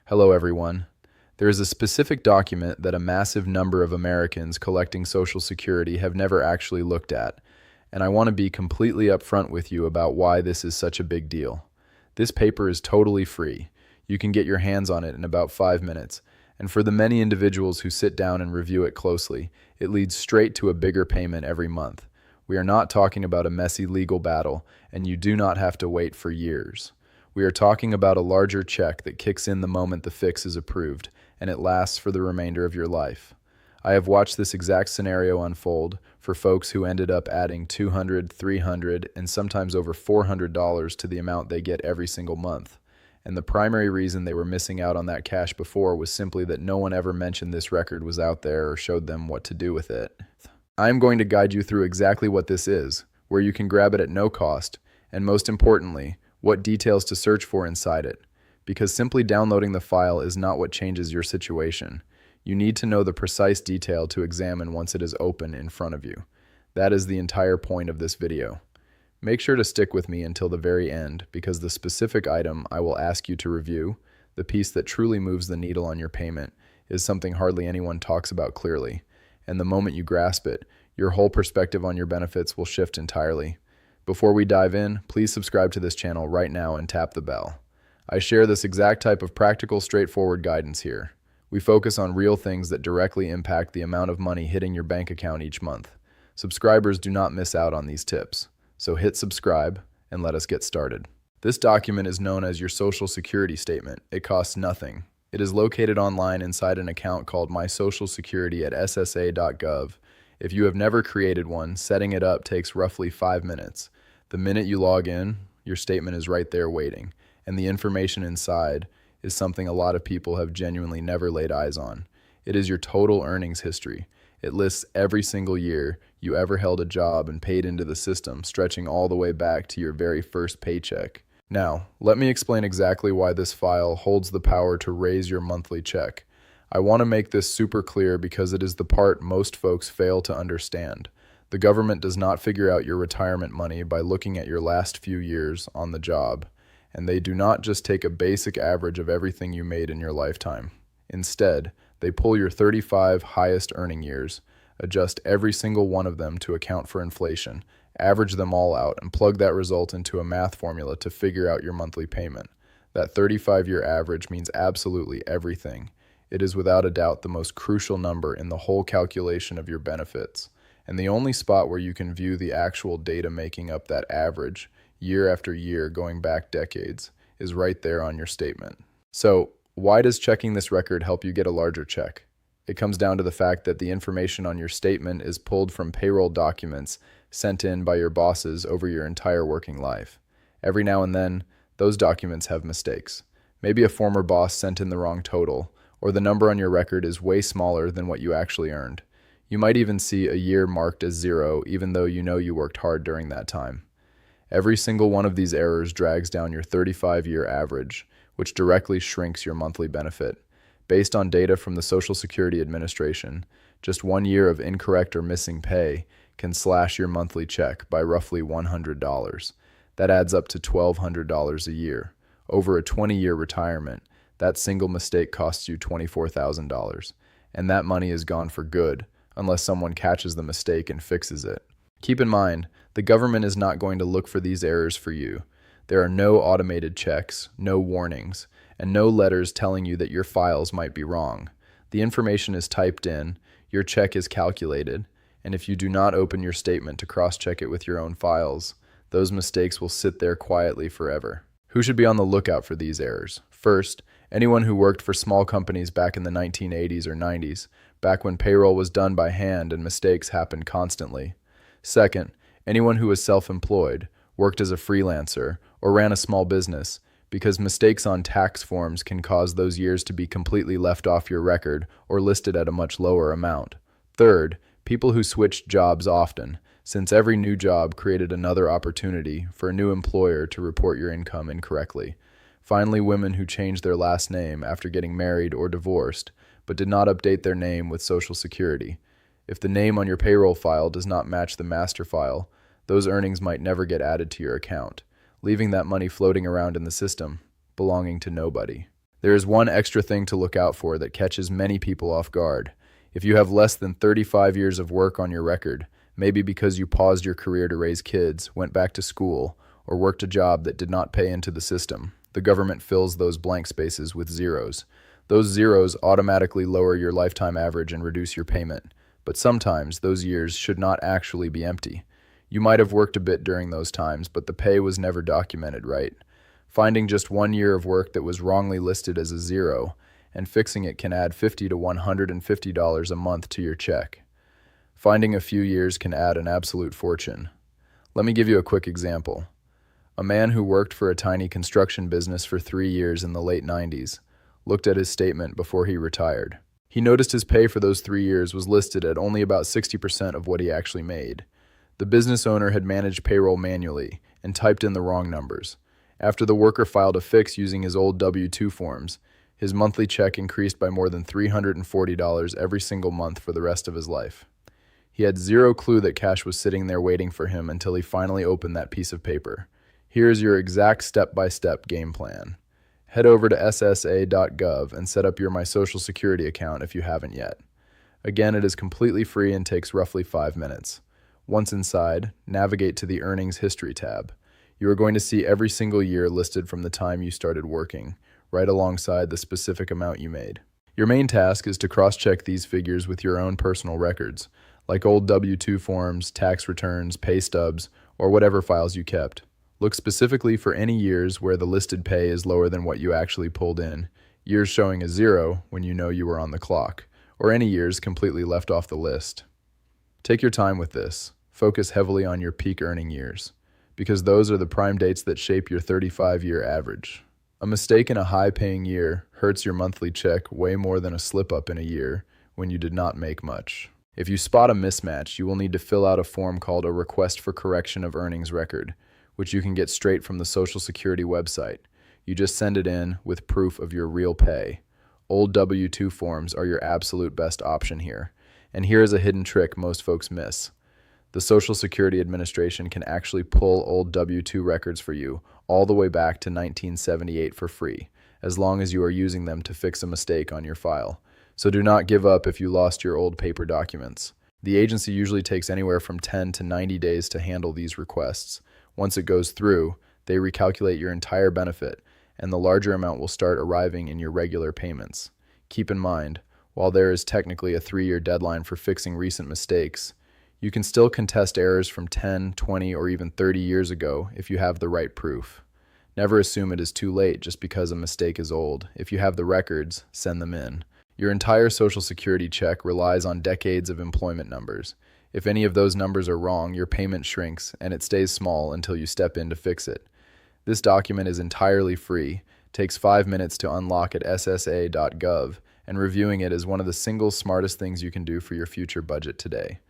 Hello, everyone. There is a specific document that a massive number of Americans collecting Social Security have never actually looked at, and I want to be completely upfront with you about why this is such a big deal. This paper is totally free. You can get your hands on it in about 5 minutes, and for the many individuals who sit down and review it closely, it leads straight to a bigger payment every month. We are not talking about a messy legal battle, and you do not have to wait for years. We are talking about a larger check that kicks in the moment the fix is approved, and it lasts for the remainder of your life. I have watched this exact scenario unfold for folks who ended up adding $200, $300, and sometimes over $400 to the amount they get every single month. And the primary reason they were missing out on that cash before was simply that no one ever mentioned this record was out there or showed them what to do with it. I am going to guide you through exactly what this is, where you can grab it at no cost, and most importantly, what details to search for inside it, because simply downloading the file is not what changes your situation. You need to know the precise detail to examine once it is open in front of you. That is the entire point of this video. Make sure to stick with me until the very end, because the specific item I will ask you to review, the piece that truly moves the needle on your payment, is something hardly anyone talks about clearly, and the moment you grasp it, your whole perspective on your benefits will shift entirely. Before we dive in, please subscribe to this channel right now and tap the bell. I share this exact type of practical, straightforward guidance here. We focus on real things that directly impact the amount of money hitting your bank account each month. Subscribers do not miss out on these tips, so hit subscribe and let us get started. This document is known as your Social Security Statement. It costs nothing. It is located online inside an account called My Social Security at ssa.gov. If you have never created one, setting it up takes roughly 5 minutes. The minute you log in, your statement is right there waiting, and the information inside is something a lot of people have genuinely never laid eyes on. It is your total earnings history. It lists every single year you ever held a job and paid into the system, stretching all the way back to your very first paycheck. Now, let me explain exactly why this file holds the power to raise your monthly check. I want to make this super clear because it is the part most folks fail to understand. The government does not figure out your retirement money by looking at your last few years on the job, and they do not just take a basic average of everything you made in your lifetime. Instead, they pull your 35 highest earning years, adjust every single one of them to account for inflation, average them all out, and plug that result into a math formula to figure out your monthly payment. That 35-year average means absolutely everything. It is without a doubt the most crucial number in the whole calculation of your benefits, and the only spot where you can view the actual data making up that average, year after year going back decades, is right there on your statement. So, why does checking this record help you get a larger check? It comes down to the fact that the information on your statement is pulled from payroll documents sent in by your bosses over your entire working life. Every now and then, those documents have mistakes. Maybe a former boss sent in the wrong total, or the number on your record is way smaller than what you actually earned. You might even see a year marked as 0, even though you know you worked hard during that time. Every single one of these errors drags down your 35-year average, which directly shrinks your monthly benefit. Based on data from the Social Security Administration, just 1 year of incorrect or missing pay can slash your monthly check by roughly $100. That adds up to $1,200 a year. Over a 20-year retirement, that single mistake costs you $24,000, and that money is gone for good, unless someone catches the mistake and fixes it. Keep in mind, the government is not going to look for these errors for you. There are no automated checks, no warnings, and no letters telling you that your files might be wrong. The information is typed in, your check is calculated, and if you do not open your statement to cross-check it with your own files, those mistakes will sit there quietly forever. Who should be on the lookout for these errors? First, anyone who worked for small companies back in the 1980s or 90s, back when payroll was done by hand and mistakes happened constantly. Second, anyone who was self-employed, worked as a freelancer, or ran a small business, because mistakes on tax forms can cause those years to be completely left off your record or listed at a much lower amount. Third, people who switched jobs often, since every new job created another opportunity for a new employer to report your income incorrectly. Finally, women who changed their last name after getting married or divorced, but did not update their name with Social Security. If the name on your payroll file does not match the master file, those earnings might never get added to your account, leaving that money floating around in the system, belonging to nobody. There is one extra thing to look out for that catches many people off guard. If you have less than 35 years of work on your record, maybe because you paused your career to raise kids, went back to school, or worked a job that did not pay into the system, the government fills those blank spaces with zeros. Those zeros automatically lower your lifetime average and reduce your payment, but sometimes those years should not actually be empty. You might have worked a bit during those times, but the pay was never documented right. Finding just 1 year of work that was wrongly listed as a zero and fixing it can add $50 to $150 a month to your check. Finding a few years can add an absolute fortune. Let me give you a quick example. A man who worked for a tiny construction business for 3 years in the late 90s looked at his statement before he retired. He noticed his pay for those 3 years was listed at only about 60% of what he actually made. The business owner had managed payroll manually and typed in the wrong numbers. After the worker filed a fix using his old W-2 forms, his monthly check increased by more than $340 every single month for the rest of his life. He had zero clue that cash was sitting there waiting for him until he finally opened that piece of paper. Here is your exact step-by-step game plan. Head over to ssa.gov and set up your My Social Security account if you haven't yet. Again, it is completely free and takes roughly 5 minutes. Once inside, navigate to the Earnings History tab. You are going to see every single year listed from the time you started working, right alongside the specific amount you made. Your main task is to cross-check these figures with your own personal records, like old W-2 forms, tax returns, pay stubs, or whatever files you kept. Look specifically for any years where the listed pay is lower than what you actually pulled in, years showing a zero when you know you were on the clock, or any years completely left off the list. Take your time with this. Focus heavily on your peak earning years, because those are the prime dates that shape your 35-year average. A mistake in a high-paying year hurts your monthly check way more than a slip-up in a year when you did not make much. If you spot a mismatch, you will need to fill out a form called a Request for Correction of Earnings Record, which you can get straight from the Social Security website. You just send it in with proof of your real pay. Old W-2 forms are your absolute best option here. And here is a hidden trick most folks miss. The Social Security Administration can actually pull old W-2 records for you all the way back to 1978 for free, as long as you are using them to fix a mistake on your file. So do not give up if you lost your old paper documents. The agency usually takes anywhere from 10 to 90 days to handle these requests. Once it goes through, they recalculate your entire benefit, and the larger amount will start arriving in your regular payments. Keep in mind, while there is technically a 3-year deadline for fixing recent mistakes, you can still contest errors from 10, 20, or even 30 years ago if you have the right proof. Never assume it is too late just because a mistake is old. If you have the records, send them in. Your entire Social Security check relies on decades of employment numbers. If any of those numbers are wrong, your payment shrinks, and it stays small until you step in to fix it. This document is entirely free, takes 5 minutes to unlock at ssa.gov, and reviewing it is one of the single smartest things you can do for your future budget today.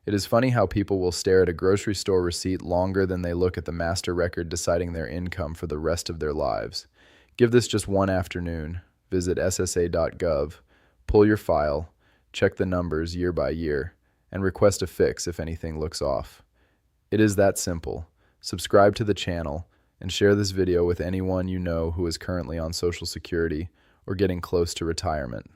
It is funny how people will stare at a grocery store receipt longer than they look at the master record deciding their income for the rest of their lives. Give this just one afternoon. Visit ssa.gov, pull your file, check the numbers year by year, and request a fix if anything looks off. It is that simple. Subscribe to the channel and share this video with anyone you know who is currently on Social Security or getting close to retirement.